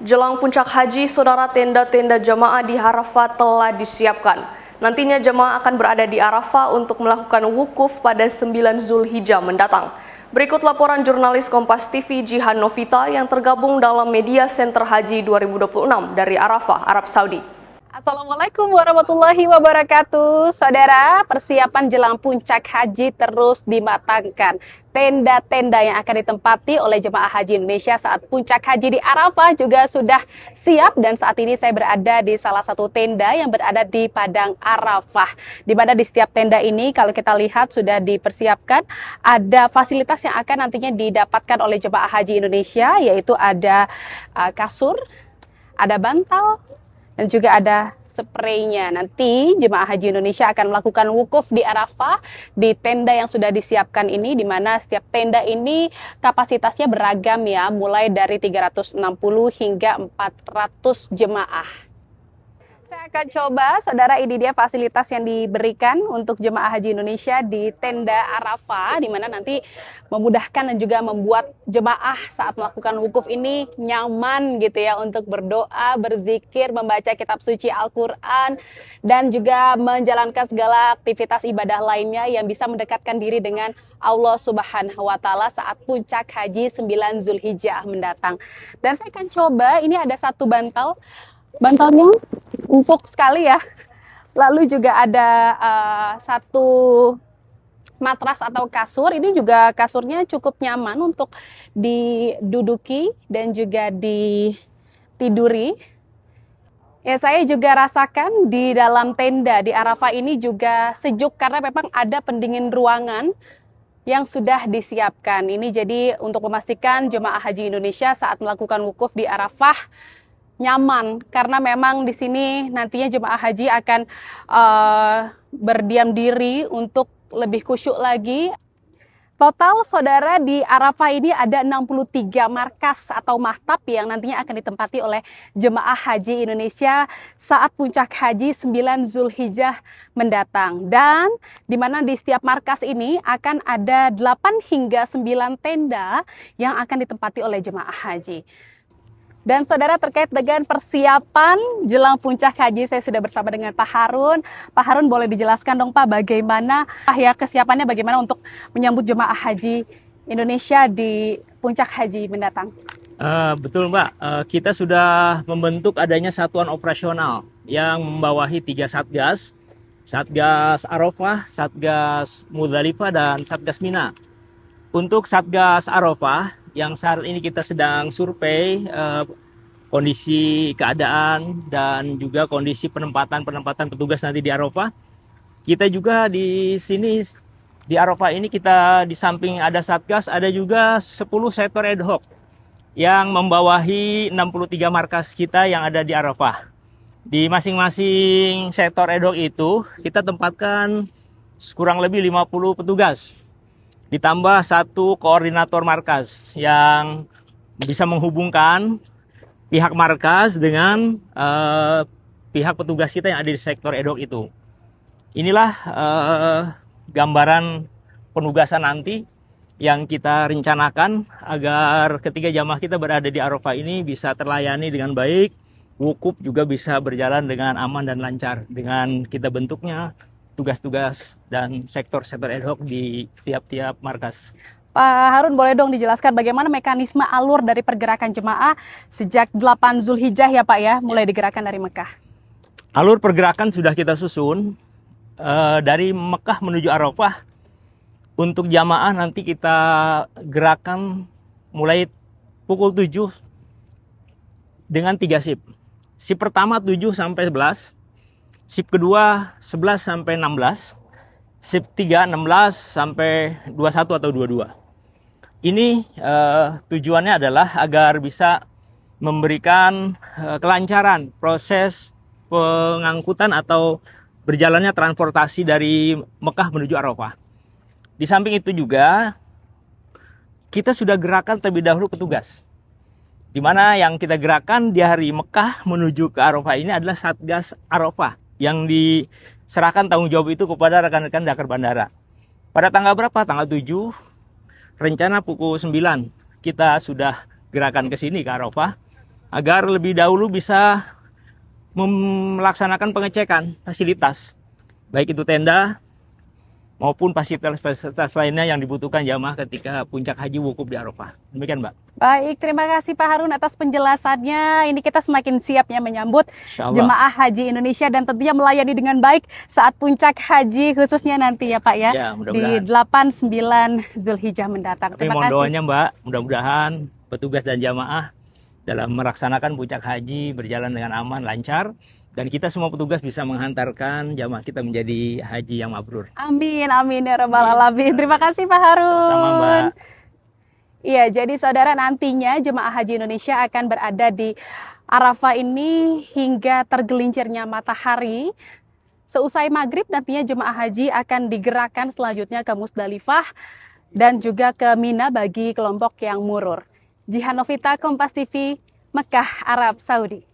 Jelang puncak haji, saudara, tenda-tenda jemaah di Arafah telah disiapkan. Nantinya jemaah akan berada di Arafah untuk melakukan wukuf pada 9 Zulhijjah mendatang. Berikut laporan jurnalis Kompas TV Jihan Novita yang tergabung dalam Media Center Haji 2026 dari Arafah, Arab Saudi. Assalamualaikum warahmatullahi wabarakatuh. Saudara, persiapan jelang puncak haji terus dimatangkan. Tenda-tenda yang akan ditempati oleh jemaah haji Indonesia saat puncak haji di Arafah juga sudah siap, dan saat ini saya berada di salah satu tenda yang berada di Padang Arafah. Di mana di setiap tenda ini kalau kita lihat sudah dipersiapkan ada fasilitas yang akan nantinya didapatkan oleh jemaah haji Indonesia, yaitu ada kasur, ada bantal, dan juga ada spraynya. Nanti jemaah haji Indonesia akan melakukan wukuf di Arafah di tenda yang sudah disiapkan ini, di mana setiap tenda ini kapasitasnya beragam ya, mulai dari 360 hingga 400 jemaah. Saya akan coba, saudara, ini dia fasilitas yang diberikan untuk jemaah haji Indonesia di tenda Arafah, di mana nanti memudahkan dan juga membuat jemaah saat melakukan wukuf ini nyaman gitu ya, untuk berdoa, berzikir, membaca kitab suci Al-Quran, dan juga menjalankan segala aktivitas ibadah lainnya yang bisa mendekatkan diri dengan Allah Subhanahu wa Ta'ala saat puncak haji 9 Zulhijjah mendatang. Dan saya akan coba, ini ada satu bantalnya empuk sekali ya. Lalu juga ada satu matras atau kasur. Ini juga kasurnya cukup nyaman untuk diduduki dan juga ditiduri. Ya, saya juga rasakan di dalam tenda di Arafah ini juga sejuk karena memang ada pendingin ruangan yang sudah disiapkan. Ini jadi untuk memastikan jemaah haji Indonesia saat melakukan wukuf di Arafah nyaman, karena memang di sini nantinya jemaah haji akan berdiam diri untuk lebih khusyuk lagi. Total, saudara, di Arafah ini ada 63 markas atau mahtab yang nantinya akan ditempati oleh jemaah haji Indonesia saat puncak haji 9 Zulhijjah mendatang. Dan di mana di setiap markas ini akan ada 8 hingga 9 tenda yang akan ditempati oleh jemaah haji. Dan saudara, terkait dengan persiapan jelang puncak haji, saya sudah bersama dengan Pak Harun. Pak Harun, boleh dijelaskan dong Pak, bagaimana ya kesiapannya, bagaimana untuk menyambut jemaah haji Indonesia di puncak haji mendatang? Betul Mbak, kita sudah membentuk adanya satuan operasional yang membawahi 3 satgas. Satgas Arafah, Satgas Muzdalifah, dan Satgas Mina. Untuk Satgas Arafah, yang saat ini kita sedang survei kondisi keadaan dan juga kondisi penempatan petugas nanti di Arafah. Kita juga di sini di Arafah ini, kita di samping ada Satgas, ada juga 10 sektor ad hoc yang membawahi 63 markas kita yang ada di Arafah. Di masing-masing sektor ad hoc itu kita tempatkan kurang lebih 50 petugas. Ditambah 1 koordinator markas yang bisa menghubungkan pihak markas dengan pihak petugas kita yang ada di sektor ad hoc itu. Inilah gambaran penugasan nanti yang kita rencanakan agar ketika jamaah kita berada di Arafah ini bisa terlayani dengan baik, wukuf juga bisa berjalan dengan aman dan lancar dengan kita bentuknya tugas-tugas dan sektor-sektor ad hoc di tiap-tiap markas. Pak Harun, boleh dong dijelaskan bagaimana mekanisme alur dari pergerakan jemaah sejak 8 Zulhijjah ya Pak ya, mulai digerakkan dari Mekah? Alur pergerakan sudah kita susun dari Mekah menuju Arafah. Untuk jamaah nanti kita gerakan mulai pukul 7 dengan 3 shift. Shift pertama 7 sampai 11. Shift kedua 11 sampai 16, shift 3 16 sampai 21 atau 22. Ini tujuannya adalah agar bisa memberikan kelancaran proses pengangkutan atau berjalannya transportasi dari Mekah menuju Arafah. Di samping itu juga kita sudah gerakan terlebih dahulu petugas, di mana yang kita gerakan di hari Mekah menuju ke Arafah ini adalah Satgas Arafah, yang diserahkan tanggung jawab itu kepada rekan-rekan Dakar Bandara. Pada tanggal berapa? Tanggal 7, rencana pukul 9 kita sudah gerakan ke sini ke Arafah. agar lebih dahulu bisa melaksanakan pengecekan fasilitas, baik itu tenda maupun fasilitas lainnya yang dibutuhkan jamaah ketika puncak haji wukuf di Arafah. Demikian, Mbak. Baik, terima kasih Pak Harun atas penjelasannya. Ini kita semakin siapnya menyambut Insyaallah. jemaah haji Indonesia dan tentunya melayani dengan baik saat puncak haji khususnya nanti ya Pak ya, Ya, di mudah-mudahan. 8-9 Zulhijjah mendatang. Tapi Terima mohon kasih. doanya, Mbak, mudah-mudahan petugas dan jamaah dalam melaksanakan puncak haji berjalan dengan aman, lancar, dan kita semua petugas bisa menghantarkan jamaah kita menjadi haji yang mabrur. Amin, amin ya Rabbal Alamin. Terima kasih Pak Harun. Sama-sama, Mbak. Iya, jadi saudara nantinya jemaah haji Indonesia akan berada di Arafah ini hingga tergelincirnya matahari. Seusai maghrib nantinya jemaah haji akan digerakkan selanjutnya ke Musdalifah dan juga ke Mina bagi kelompok yang murur. Jihan Novita, Kompas TV, Mekah, Arab Saudi.